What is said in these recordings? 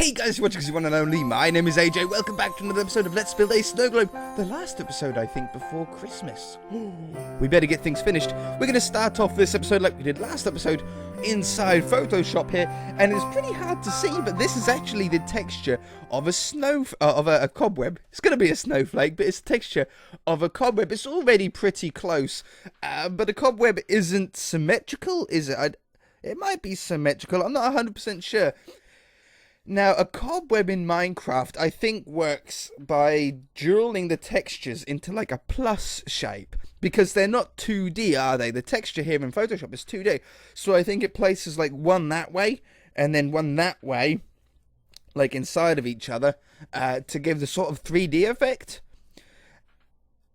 Hey guys, you're watching the one and only. My name is AJ. Welcome back to another episode of Let's Build a Snow Globe. The last episode, I think, before Christmas. We better get things finished. We're going to start off this episode like we did last episode inside Photoshop here, and it's pretty hard to see, but this is actually the texture of a cobweb. It's going to be a snowflake, but it's the texture of a cobweb. It's already pretty close, but a cobweb isn't symmetrical, is it? It might be symmetrical. I'm not 100% sure. Now, a cobweb in Minecraft, I think, works by drilling the textures into like a plus shape. Because they're not 2D, are they? The texture here in Photoshop is 2D. So I think it places like one that way, and then one that way, like inside of each other, to give the sort of 3D effect.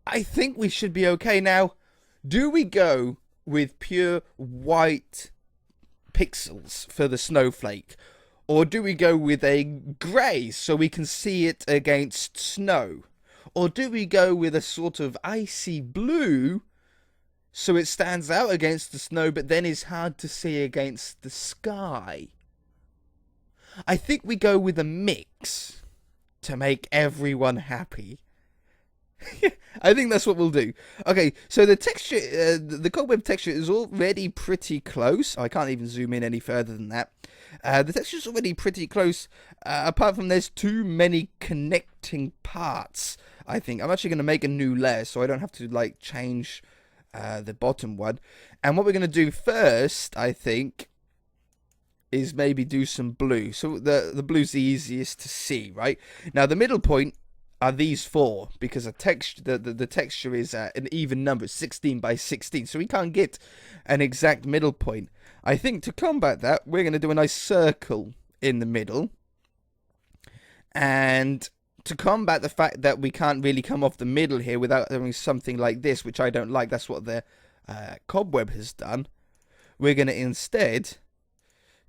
I think we should be okay. Now, do we go with pure white pixels for the snowflake? Or do we go with a grey so we can see it against snow? Or do we go with a sort of icy blue so it stands out against the snow but then is hard to see against the sky? I think we go with a mix to make everyone happy. I think that's what we'll do. Okay, so the texture, the cobweb texture is already pretty close. I can't even zoom in any further than that. The texture is already pretty close, apart from there's too many connecting parts, I think. I'm actually going to make a new layer so I don't have to, like, change the bottom one. And what we're going to do first, I think, is maybe do some blue. So the blue's the easiest to see, right? Now, the middle point are these four, because the texture is an even number, 16 by 16, so we can't get an exact middle point. I think to combat that, we're going to do a nice circle in the middle, and to combat the fact that we can't really come off the middle here without doing something like this, which I don't like, that's what the cobweb has done, we're going to instead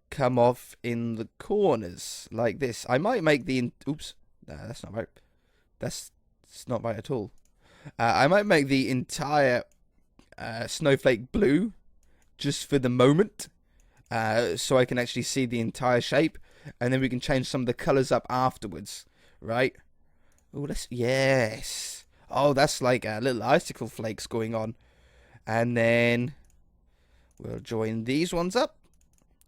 come off in the corners, like this. I might make the... Oops, no, that's not right. It's not right at all. I might make the entire snowflake blue just for the moment, so I can actually see the entire shape, and then we can change some of the colors up afterwards, right? Oh, yes. Oh, that's like little icicle flakes going on, and then we'll join these ones up.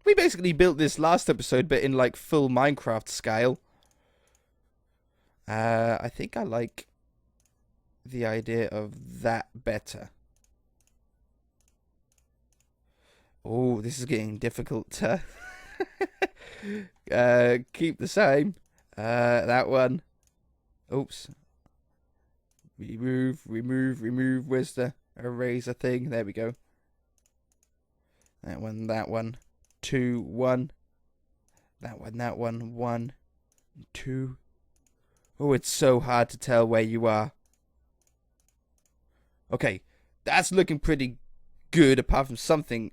We basically built this last episode, but in like full Minecraft scale. I think I like the idea of that better. Oh, this is getting difficult to keep the same. That one. Oops. Remove. Where's the eraser thing? There we go. That one. 2, 1. That one. 1, 2. Oh, it's so hard to tell where you are. Okay, that's looking pretty good, apart from something.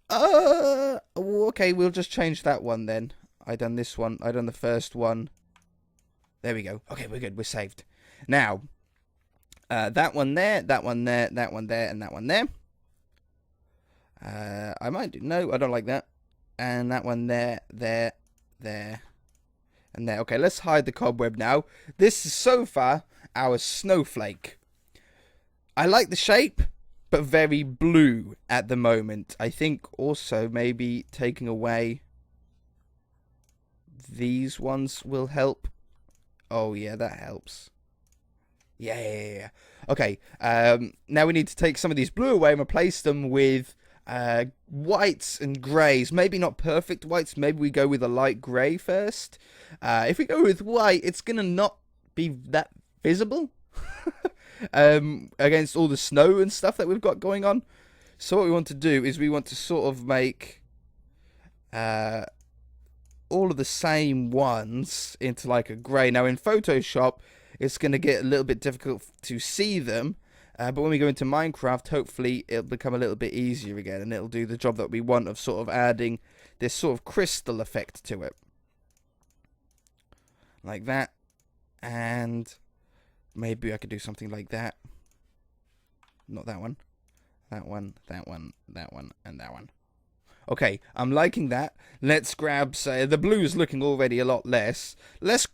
Okay, we'll just change that one then. I done this one. I done the first one. There we go. Okay, we're good. We're saved. Now, that one there, that one there, that one there, and that one there. I might do... No, I don't like that. And that one there, there. And there. Okay, let's hide the cobweb now. This is so far our snowflake. I like the shape, but very blue at the moment. I think also maybe taking away these ones will help. Oh yeah, that helps. Yeah. Okay, now we need to take some of these blue away and replace them with whites and greys. Maybe not perfect whites. Maybe we go with a light grey first. If we go with white, it's gonna not be that visible against all the snow and stuff that we've got going on. So what we want to do is we want to sort of make all of the same ones into like a grey. Now in Photoshop, it's gonna get a little bit difficult to see them. But when we go into Minecraft, hopefully it'll become a little bit easier again, and it'll do the job that we want of sort of adding this sort of crystal effect to it. Like that. And maybe I could do something like that. Not that one. That one, and that one. Okay, I'm liking that. Let's grab, say, the blue is looking already a lot less. Let's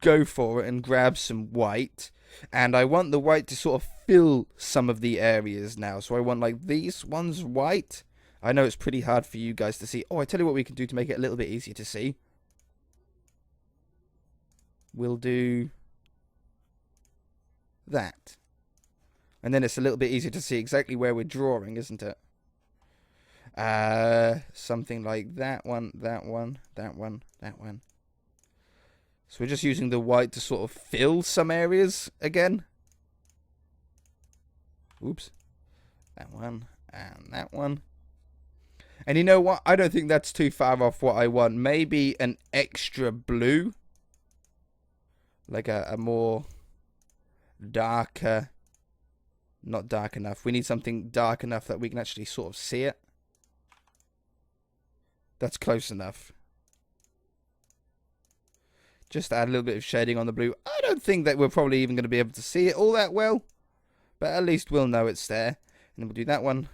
go for it and grab some white. And I want the white to sort of fill some of the areas now. So I want, like, these ones white. I know it's pretty hard for you guys to see. Oh, I tell you what we can do to make it a little bit easier to see. We'll do that. And then it's a little bit easier to see exactly where we're drawing, isn't it? Something like that one, that one, that one, that one. So we're just using the white to sort of fill some areas again. Oops. That one and that one. And you know what? I don't think that's too far off what I want. Maybe an extra blue. Like a more darker. Not dark enough. We need something dark enough that we can actually sort of see it. That's close enough. Just add a little bit of shading on the blue. I don't think that we're probably even going to be able to see it all that well. But at least we'll know it's there. And then we'll do that one.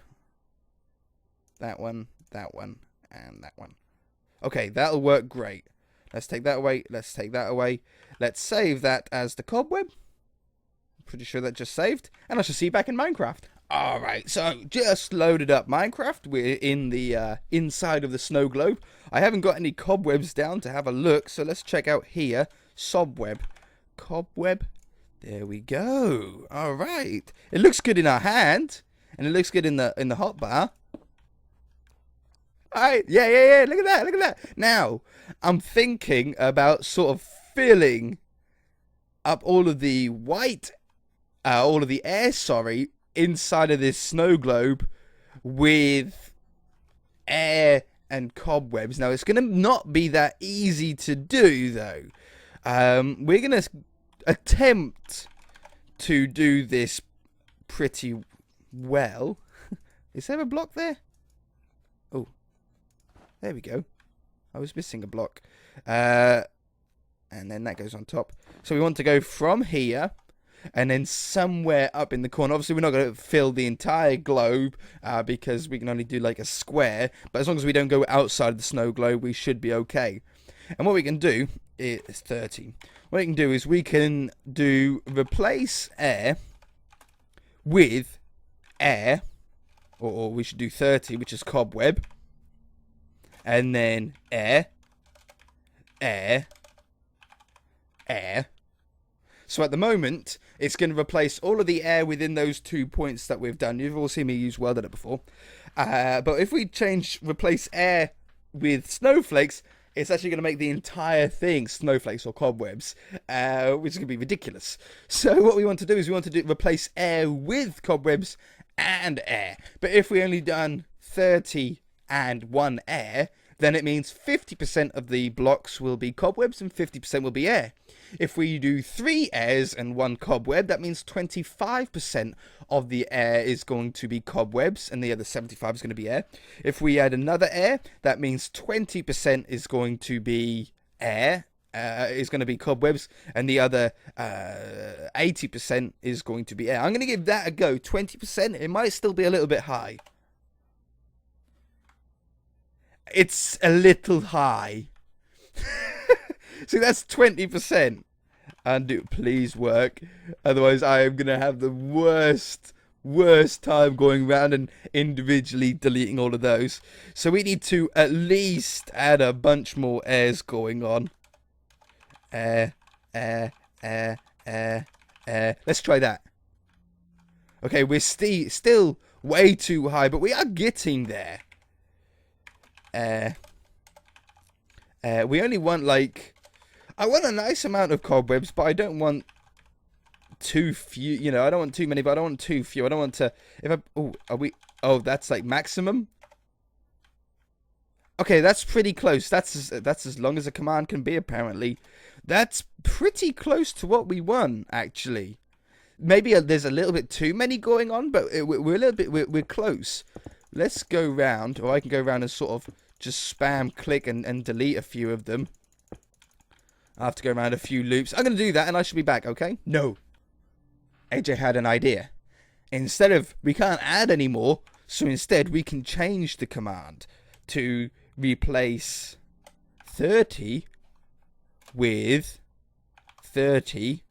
That one. That one. And that one. Okay, that'll work great. Let's take that away. Let's take that away. Let's save that as the cobweb. Pretty sure that just saved. And I shall see you back in Minecraft. Alright, so just loaded up Minecraft. We're in the inside of the snow globe. I haven't got any cobwebs down to have a look, so let's check out here. Sobweb. Cobweb. There we go. Alright. It looks good in our hand. And it looks good in the hotbar. Alright, yeah. Look at that, look at that. Now, I'm thinking about sort of filling up all of the air, inside of this snow globe with air and cobwebs. Now, it's going to not be that easy to do, though. We're going to attempt to do this pretty well. Is there a block there? Oh, there we go. I was missing a block. And then that goes on top. So we want to go from here. And then somewhere up in the corner, obviously we're not going to fill the entire globe because we can only do like a square. But as long as we don't go outside the snow globe, we should be okay. And what we can do is 30. What we can do is we can do replace air with air. Or we should do 30, which is cobweb. And then air. Air. Air. So at the moment, it's going to replace all of the air within those 2 points that we've done. You've all seen me use Welded It before. But if we replace air with snowflakes, it's actually going to make the entire thing snowflakes or cobwebs, which is going to be ridiculous. So what we want to do is replace air with cobwebs and air. But if we only done 30 and 1 air, then it means 50% of the blocks will be cobwebs and 50% will be air. If we do 3 airs and 1 cobweb, that means 25% of the air is going to be cobwebs and the other 75% is going to be air. If we add another air, that means 20% is going to be air, is going to be cobwebs, and the other 80% is going to be air. I'm going to give that a go. 20%, it might still be a little bit high. It's a little high. See, that's 20%. And please work. Otherwise, I am going to have the worst time going around and individually deleting all of those. So we need to at least add a bunch more airs going on. Air. Let's try that. Okay, we're still way too high, but we are getting there. We only want like... I want a nice amount of cobwebs, but I don't want too few. You know, I don't want too many, but I don't want too few. I don't want to... Oh, that's like maximum? Okay, that's pretty close. That's as long as a command can be, apparently. That's pretty close to what we want, actually. Maybe there's a little bit too many going on, but we're a little bit... We're close. Let's go round, or I can go round and sort of just spam click and delete a few of them. I have to go around a few loops. I'm going to do that and I should be back, okay? No. AJ had an idea. Instead of, we can't add anymore, so instead we can change the command. to replace 30 with 30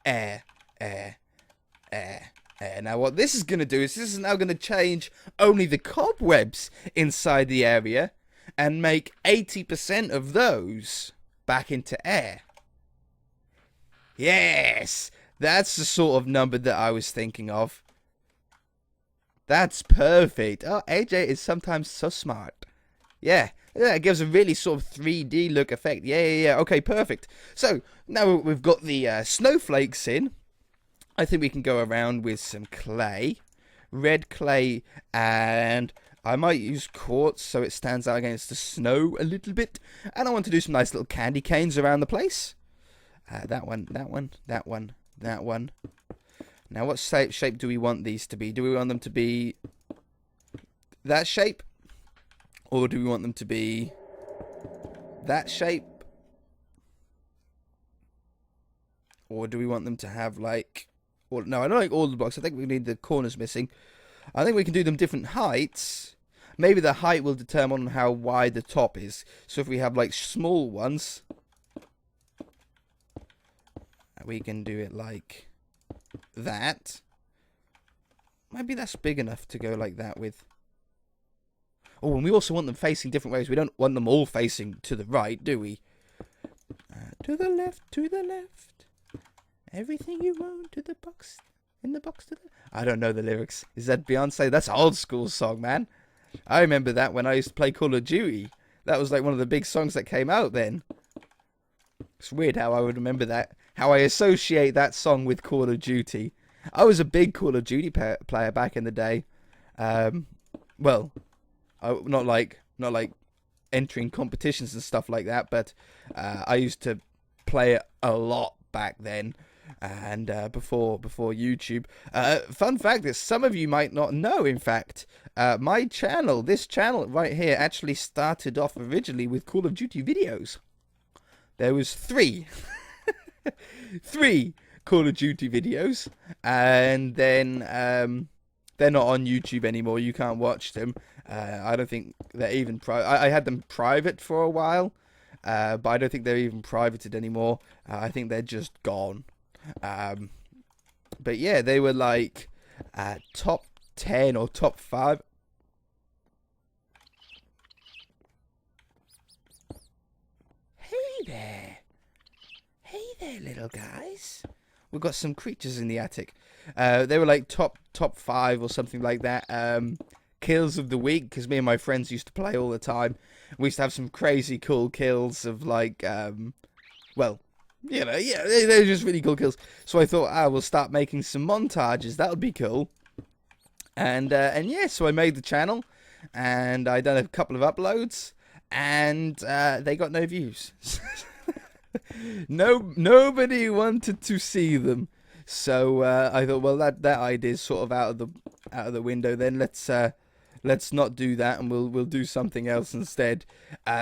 air. Now what this is going to do is this is now going to change only the cobwebs inside the area and make 80% of those back into air. Yes, that's the sort of number that I was thinking of. That's perfect. Oh, AJ is sometimes so smart. Yeah, it gives a really sort of 3D look effect. Yeah. Okay, perfect. So, now we've got the snowflakes in. I think we can go around with some clay. Red clay, and I might use quartz so it stands out against the snow a little bit. And I want to do some nice little candy canes around the place. That one. Now, what shape do we want these to be? Do we want them to be that shape? Or do we want them to be that shape? Or do we want them to have like... Well, no, I don't like all the blocks. I think we need the corners missing. I think we can do them different heights. Maybe the height will determine how wide the top is. So if we have like small ones, we can do it like that. Maybe that's big enough to go like that with. Oh, and we also want them facing different ways. We don't want them all facing to the right, do we? To the left, to the left. Everything you want to the box, in the box to the... I don't know the lyrics. Is that Beyonce? That's an old school song, man. I remember that when I used to play Call of Duty. That was like one of the big songs that came out then. It's weird how I would remember that. How I associate that song with Call of Duty. I was a big Call of Duty player back in the day. Well, not like entering competitions and stuff like that, but I used to play it a lot back then. And before YouTube. Fun fact that some of you might not know, in fact, my channel, this channel right here, actually started off originally with Call of Duty videos. There was 3 Call of Duty videos, and then they're not on YouTube anymore. You can't watch them. I don't think they're even I had them private for a while, but I don't think they're even privated anymore. I think they're just gone. But yeah, they were like top 10 or top 5. Hey there, little guys. We've got some creatures in the attic. They were like top 5 or something like that. Kills of the week, because me and my friends used to play all the time. We used to have some crazy cool kills of like, well, you know, yeah, they're just really cool kills. So I thought, we'll start making some montages. That would be cool. And yeah, so I made the channel, and I done a couple of uploads, and they got no views. Nobody wanted to see them. So I thought, well, that idea is sort of out of the window. Then let's not do that, and we'll do something else instead.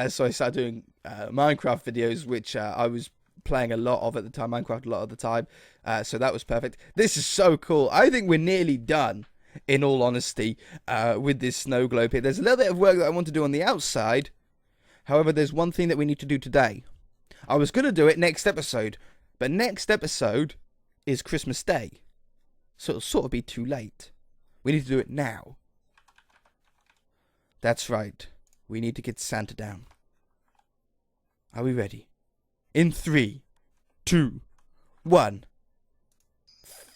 So I started doing Minecraft videos, which I was playing a lot of at the time. Minecraft a lot of the time. So that was perfect. This is so cool. I think we're nearly done, in all honesty, with this snow globe here. There's a little bit of work that I want to do on the outside. However, there's one thing that we need to do today. I was going to do it next episode, but next episode is Christmas Day. So it'll sort of be too late. We need to do it now. That's right. We need to get Santa down. Are we ready? In 3, 2, 1.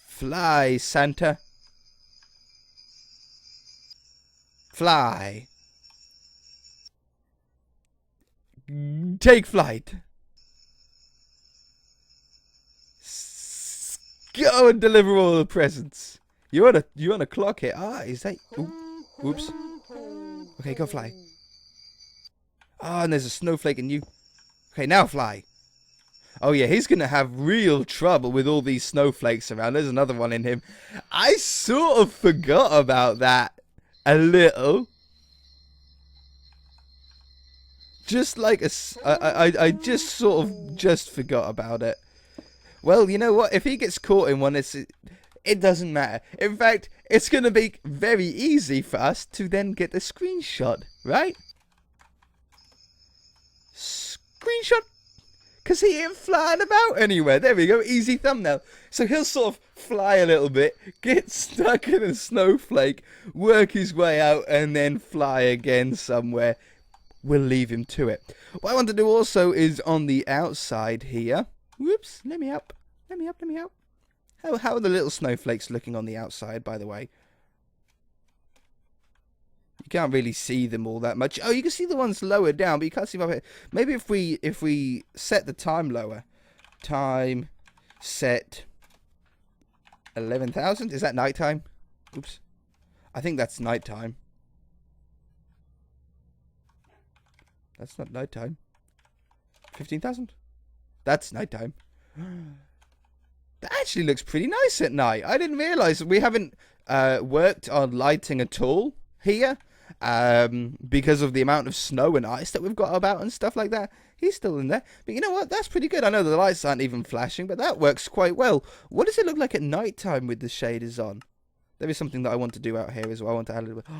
Fly, Santa. Fly. Take flight. Go and deliver all the presents. You want a clock here? Is that... Ooh, oops. Okay, go fly. And there's a snowflake in you. Okay, now fly. Oh yeah, he's going to have real trouble with all these snowflakes around. There's another one in him. I sort of forgot about that a little. Just like I just sort of just forgot about it. Well, you know what? If he gets caught in one, it doesn't matter. In fact, it's going to be very easy for us to then get the screenshot, right? screenshot. Because he ain't flying about anywhere. There we go. Easy thumbnail. So he'll sort of fly a little bit, get stuck in a snowflake, work his way out, and then fly again somewhere. We'll leave him to it. What I want to do also is on the outside here. Whoops. Let me up. Let me up. Let me up. How are the little snowflakes looking on the outside, by the way? You can't really see them all that much. Oh, you can see the ones lower down, but you can't see them up here. Maybe if we set the time lower. Time set 11,000. Is that nighttime? Oops. I think that's nighttime. That's not nighttime. 15,000? That's nighttime. That actually looks pretty nice at night. I didn't realize we haven't worked on lighting at all here. Because of the amount of snow and ice that we've got about and stuff like that. He's still in there. But you know what? That's pretty good. I know the lights aren't even flashing, but that works quite well. What does it look like at night time with the shaders on? There is something that I want to do out here as well. I want to add a little bit.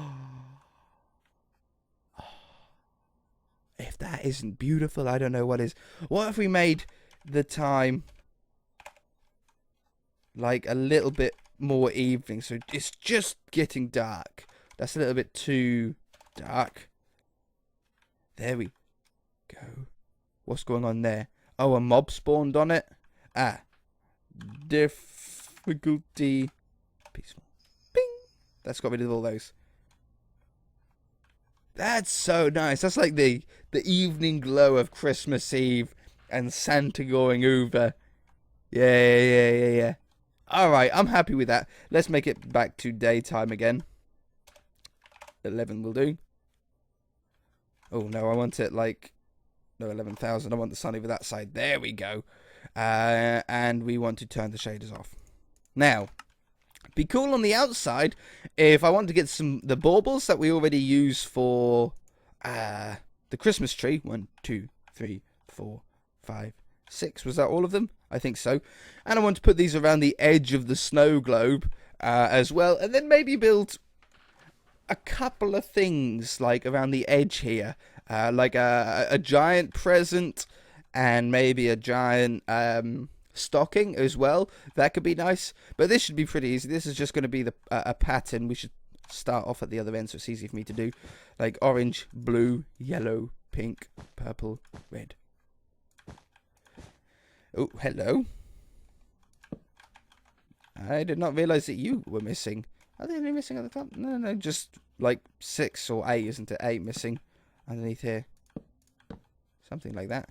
If that isn't beautiful, I don't know what is. What if we made the time like a little bit more evening? So it's just getting dark. That's a little bit too dark. There we go. What's going on there? Oh, a mob spawned on it. Ah. Difficulty. Peaceful. Bing. That's got rid of all those. That's so nice. That's like the evening glow of Christmas Eve and Santa going over. Yeah. Alright, I'm happy with that. Let's make it back to daytime again. 11 will do. Oh no, I want it like, no, 11,000. I want the sun over that side. There we go. And we want to turn the shaders off. Now, be cool on the outside if I want to get the baubles that we already use for the Christmas tree. 1, 2, 3, 4, 5, 6. Was that all of them? I think so. And I want to put these around the edge of the snow globe as well. And then maybe build a couple of things like around the edge here, like a giant present and maybe a giant stocking as well. That could be nice, but this should be pretty easy. This is just going to be a pattern. We should start off at the other end so it's easy for me to do, like orange, blue, yellow, pink, purple, red. Oh, hello. I did not realize that you were missing. Are they only missing at the top? No, just like 6 or 8, isn't it? 8 missing underneath here. Something like that.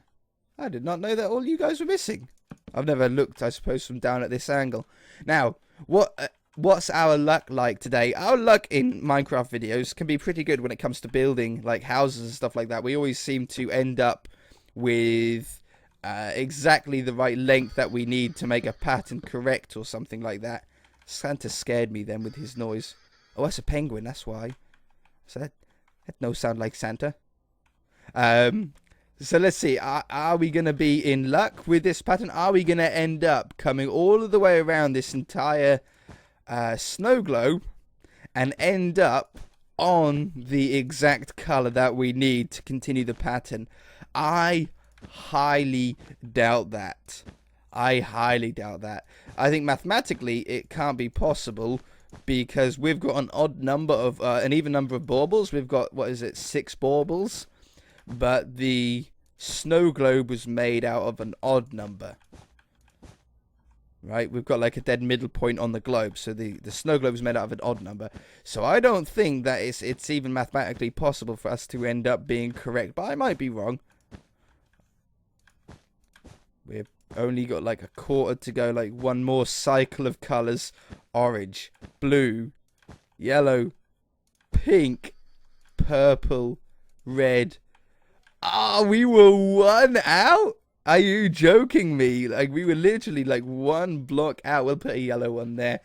I did not know that all you guys were missing. I've never looked, I suppose, from down at this angle. Now, what's our luck like today? Our luck in Minecraft videos can be pretty good when it comes to building like houses and stuff like that. We always seem to end up with exactly the right length that we need to make a pattern correct or something like that. Santa scared me then with his noise. Oh, that's a penguin, that's why. So that no sound like Santa. So let's see. Are we going to be in luck with this pattern? Are we going to end up coming all of the way around this entire snow globe and end up on the exact color that we need to continue the pattern? I highly doubt that. I highly doubt that. I think mathematically it can't be possible because we've got an odd number of, an even number of baubles. We've got, what is it, 6 baubles. But the snow globe was made out of an odd number. Right? We've got like a dead middle point on the globe. So the snow globe was made out of an odd number. So I don't think that it's even mathematically possible for us to end up being correct. But I might be wrong. We've only got like a quarter to go, like one more cycle of colours. Orange, blue, yellow, pink, purple, red. Ah, we were 1 out? Are you joking me? Like, we were literally like 1 block out. We'll put a yellow one there.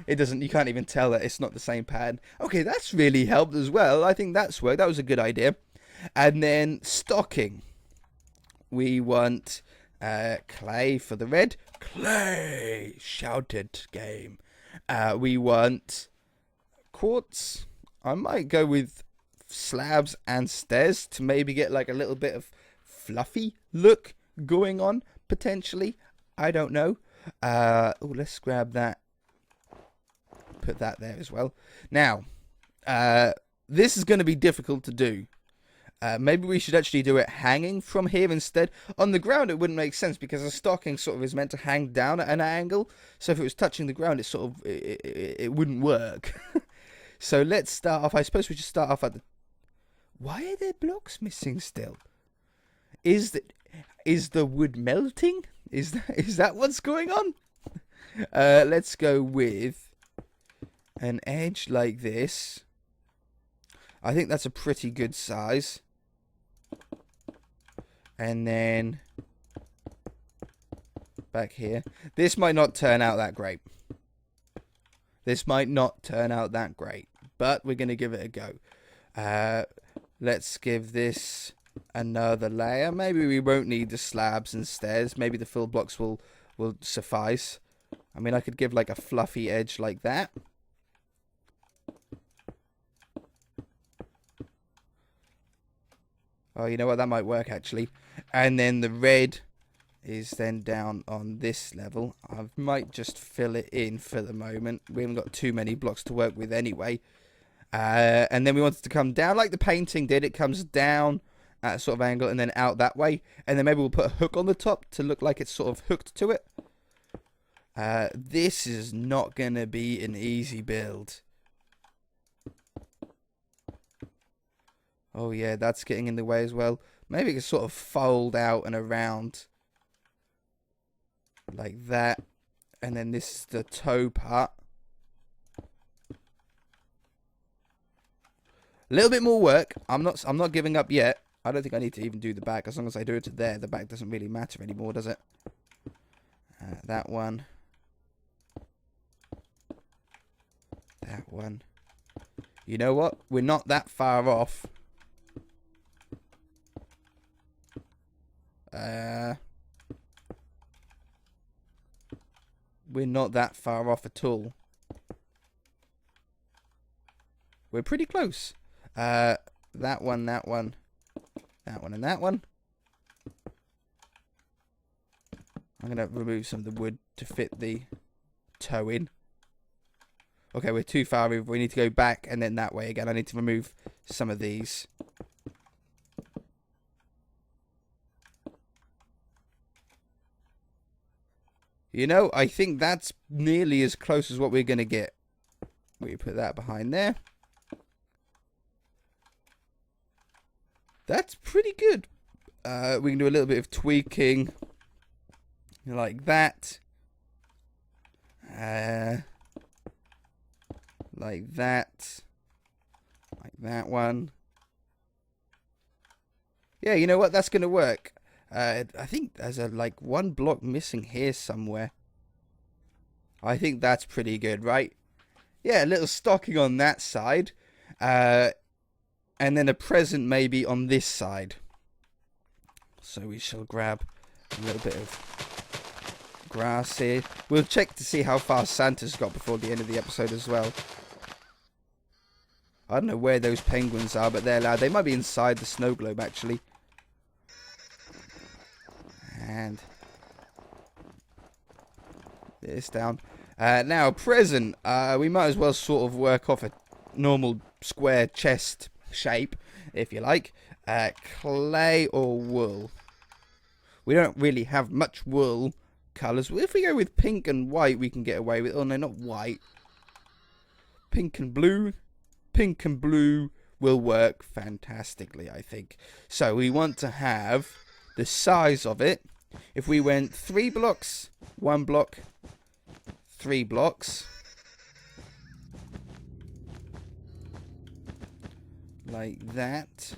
It doesn't, you can't even tell that it's not the same pattern. Okay, that's really helped as well. I think that's worked. That was a good idea. And then stocking. We want clay for the red. Clay! Shouted game. We want quartz. I might go with slabs and stairs to maybe get like a little bit of fluffy look going on, potentially. I don't know. Oh, let's grab that. Put that there as well. Now, this is going to be difficult to do. Maybe we should actually do it hanging from here instead. On the ground, it wouldn't make sense because the stocking sort of is meant to hang down at an angle. So if it was touching the ground, it wouldn't work. So let's start off. I suppose we should start off at the... Why are there blocks missing still? Is the wood melting? Is that what's going on? Let's go with an edge like this. I think that's a pretty good size. And then back here. This might not turn out that great. But we're going to give it a go. Let's give this another layer. Maybe we won't need the slabs and stairs. Maybe the full blocks will suffice. I mean, I could give like a fluffy edge like that. Oh, you know what? That might work, actually. And then the red is then down on this level. I might just fill it in for the moment. We haven't got too many blocks to work with anyway. And then we want it to come down like the painting did. It comes down at a sort of angle and then out that way. And then maybe we'll put a hook on the top to look like it's sort of hooked to it. This is not going to be an easy build. Oh yeah, that's getting in the way as well. Maybe it can sort of fold out and around like that. And then this is the toe part. A little bit more work. I'm not giving up yet. I don't think I need to even do the back. As long as I do it to there, the back doesn't really matter anymore, does it? That one. That one. You know what? We're not that far off. We're not that far off at all. We're pretty close. That one, that one, that one, and that one. I'm going to remove some of the wood to fit the toe in. Okay, we're too far over. We need to go back and then that way again. I need to remove some of these. You know, I think that's nearly as close as what we're going to get. We put that behind there. That's pretty good. We can do a little bit of tweaking. Like that. Like that. Like that one. Yeah, you know what? That's going to work. I think there's like one block missing here somewhere. I think that's pretty good, right? Yeah, a little stocking on that side. And then a present maybe on this side. So we shall grab a little bit of grass here. We'll check to see how far Santa's got before the end of the episode as well. I don't know where those penguins are, but they're loud. They might be inside the snow globe, actually. And this down. Now, present. We might as well sort of work off a normal square chest shape, if you like. Clay or wool. We don't really have much wool colours. If we go with pink and white, we can get away with... Oh, no, not white. Pink and blue. Pink and blue will work fantastically, I think. So we want to have the size of it. If we went 3 blocks, 1 block, 3 blocks. Like that.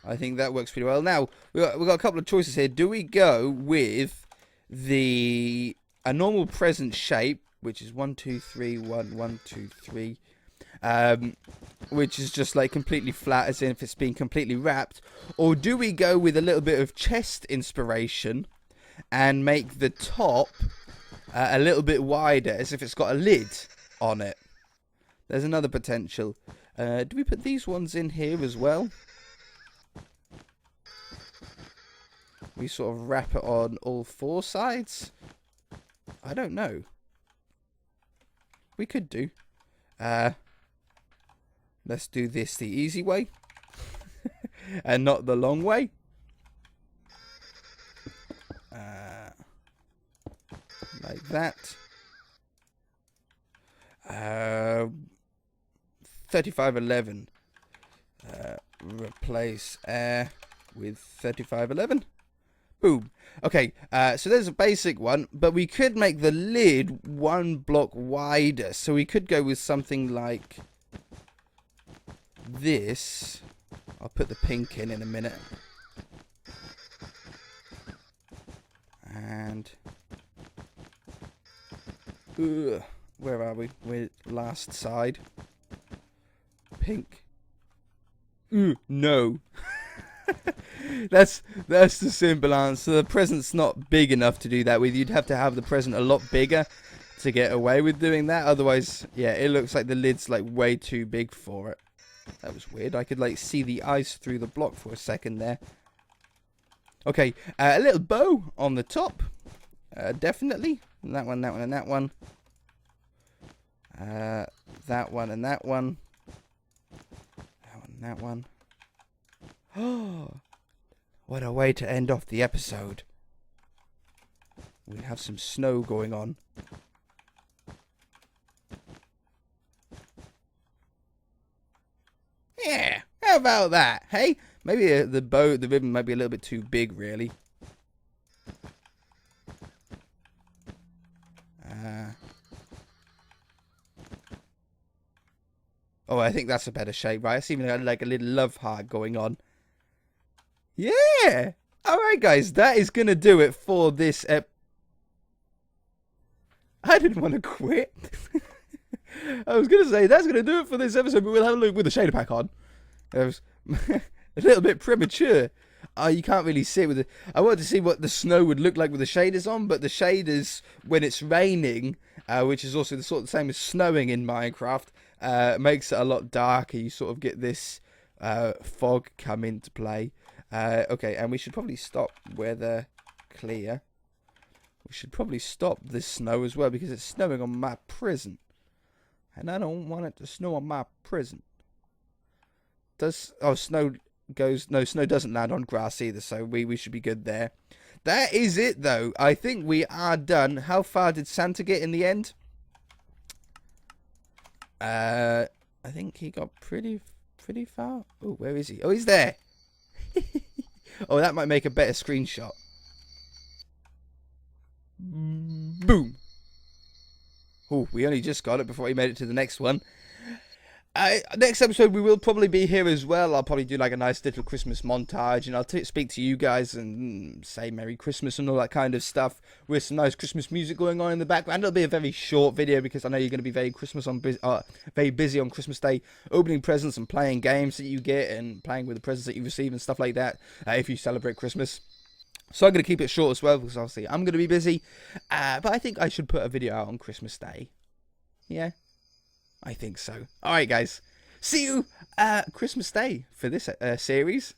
I think that works pretty well. Now, we've got a couple of choices here. Do we go with a normal present shape, which is 1, 2, 3, 1, 1, 2, 3, which is just like completely flat, as if it's been completely wrapped, or do we go with a little bit of chest inspiration and make the top a little bit wider, as if it's got a lid on it? There's another potential. Do we put these ones in here as well? We sort of wrap it on all 4 sides. I don't know. We could do. Let's do this the easy way. And not the long way. Like that. 3511. Replace air with 3511. Boom. Okay, so there's a basic one, but we could make the lid 1 block wider. So we could go with something like this. I'll put the pink in a minute. And where are we? We're last side. Pink. No. That's the simple answer. The present's not big enough to do that with. You'd have to have the present a lot bigger to get away with doing that. Otherwise, yeah, it looks like the lid's like way too big for it. That was weird. I could like see the eyes through the block for a second there. Okay, a little bow on the top. Definitely. And that one, that one, and that one. That one and that one. That one and that one. Oh, what a way to end off the episode. We have some snow going on. Yeah, how about that? Hey, maybe the ribbon might be a little bit too big, really. Oh, I think that's a better shape, right? It's even like a little love heart going on. Yeah! Alright, guys, that is going to do it for this I didn't want to quit. I was going to say, that's going to do it for this episode, but we'll have a look with the shader pack on. It was a little bit premature. You can't really see it with the... I wanted to see what the snow would look like with the shaders on, but the shaders, when it's raining, which is also the sort of same as snowing in Minecraft, makes it a lot darker. You sort of get this fog come into play. Okay, and we should probably stop where they're clear. We should probably stop this snow as well, because it's snowing on my prison. And I don't want it to snow on my prison. Snow goes... No, snow doesn't land on grass either, so we should be good there. That is it, though. I think we are done. How far did Santa get in the end? I think he got pretty far. Oh, where is he? Oh, he's there. Oh, that might make a better screenshot. Boom. Oh, we only just got it before he made it to the next one. Next episode, we will probably be here as well. I'll probably do like a nice little Christmas montage, and I'll speak to you guys and say Merry Christmas and all that kind of stuff with some nice Christmas music going on in the background. It'll be a very short video because I know you're going to be very busy on Christmas Day, opening presents and playing games that you get and playing with the presents that you receive and stuff like that if you celebrate Christmas. So I'm going to keep it short as well because obviously I'm going to be busy. But I think I should put a video out on Christmas Day. Yeah. I think so. Alright, guys. See you Christmas Day for this series.